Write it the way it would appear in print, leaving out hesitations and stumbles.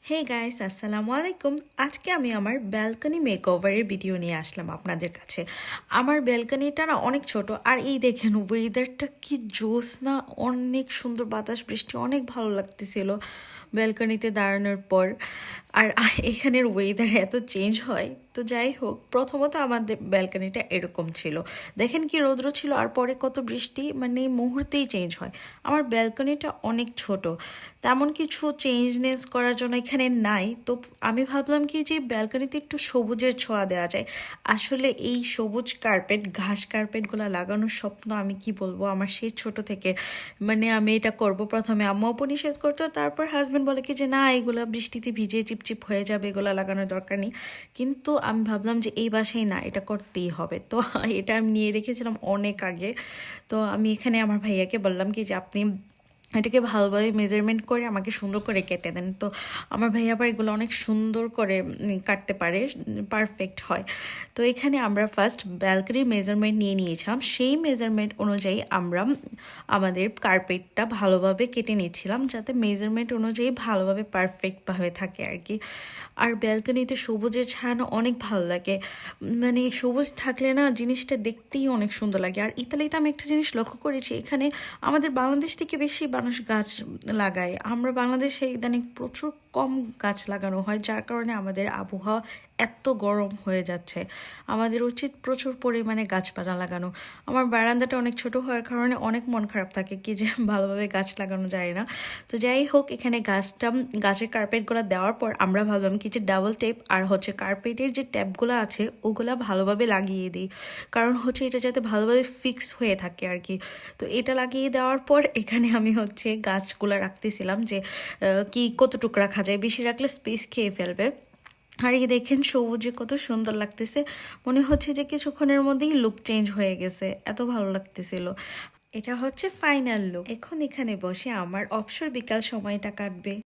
Hey guys, আসসালামু আলাইকুম। আজকে আমি আমার ব্যালকনি মেকওভারের ভিডিও নিয়ে আসলাম আপনাদের কাছে। আমার ব্যালকনিটা না অনেক ছোট, আর এই দেখেন ওয়েদারটা কি জোস না, অনেক সুন্দর বাতাস বৃষ্টি, অনেক ভালো লাগতেছিল ব্যালকনিতে দাঁড়ানোর পর। আর এখানের ওয়েদার এত চেঞ্জ হয়। তো যাই হোক, প্রথমত আমাদের ব্যালকনিটা এরকম ছিল, দেখেন কি রৌদ্র ছিল আর পরে কত বৃষ্টি, মানে মুহূর্তেই চেঞ্জ হয়। আমার ব্যালকনিটা অনেক ছোট, তেমন কিছু চেঞ্জনেস করার জন্য এখানে নাই। তো আমি ভাবলাম কি যে ব্যালকনিতে একটু সবুজের ছোঁয়া দেওয়া যায়। আসলে এই সবুজ কার্পেট, ঘাস কার্পেটগুলো লাগানোর স্বপ্ন আমি কি বলবো, আমার সেই ছোট থেকে, মানে আমি এটা করব। প্রথমে আম্মু আপু নিষেধ করতো, তারপর হাজব্যান্ড বলে কি যে না, এগুলো বৃষ্টিতে ভিজে চিপচিপ হয়ে যাবে, এগুলো লাগানোর দরকার নেই। কিন্তু আমি ভাবলাম যে এই বাসায় না, এটা করতেই হবে। তো এটা আমি নিয়ে রেখেছিলাম অনেক আগে। তো আমি এখানে আমার ভাইয়াকে বললাম কি যে আপনি এটাকে ভালোভাবে মেজারমেন্ট করে আমাকে সুন্দর করে কেটে দেন। তো আমার ভাইয়া আবার এগুলো অনেক সুন্দর করে কাটতে পারে, পারফেক্ট হয়। তো এখানে আমরা ফার্স্ট ব্যালকনির মেজারমেন্ট নিয়ে নিয়েছিলাম, সেই মেজারমেন্ট অনুযায়ী আমরা আমাদের কার্পেটটা ভালোভাবে কেটে নিচ্ছিলাম, যাতে মেজারমেন্ট অনুযায়ী ভালোভাবে পারফেক্টভাবে থাকে আর কি। আর ব্যালকনিতে সবুজের ছায়ানো অনেক ভালো লাগে, মানে সবুজ থাকলে না জিনিসটা দেখতেই অনেক সুন্দর লাগে। আর ইতালিতে আমি একটা জিনিস লক্ষ্য করেছি, এখানে আমাদের বাংলাদেশ থেকে বেশি মানুষ গাছ লাগায়। আমরা বাংলাদেশে ইদানিং প্রচুর কম গাছ লাগানো হয়, যার কারণে আমাদের আবহাওয়া এত গরম হয়ে যাচ্ছে। আমাদের উচিত প্রচুর পরিমাণে গাছপালা লাগানো। আমার বারান্দাটা অনেক ছোট হওয়ার কারণে অনেক মন খারাপ থাকে কি যে ভালোভাবে গাছ লাগানো যায় না। তো যাই হোক, এখানে গাছের কার্পেটগুলো দেওয়ার পর আমরা ভাবলাম কি যে ডাবল টেপ আর হচ্ছে কার্পেটের যে ট্যাপগুলো আছে ওগুলা ভালোভাবে লাগিয়ে দিই, কারণ হচ্ছে এটা যাতে ভালোভাবে ফিক্স হয়ে থাকে আর কি। তো এটা লাগিয়ে দেওয়ার পর এখানে আমি হচ্ছে গাছগুলো রাখতেছিলাম যে কি কতটুকু রাখা যায়, বেশি রাখলে স্পেস খেয়ে ফেলবে। আর এই দেখেন সবুজে কত সুন্দর লাগতেছে, মনে হচ্ছে যে কিছুক্ষণের মধ্যেই লুক চেঞ্জ হয়ে গেছে, এত ভালো লাগতেছিল। এটা হচ্ছে ফাইনাল লুক। এখন এখানে বসে আমার অবসর বিকাল সময়টা কাটবে।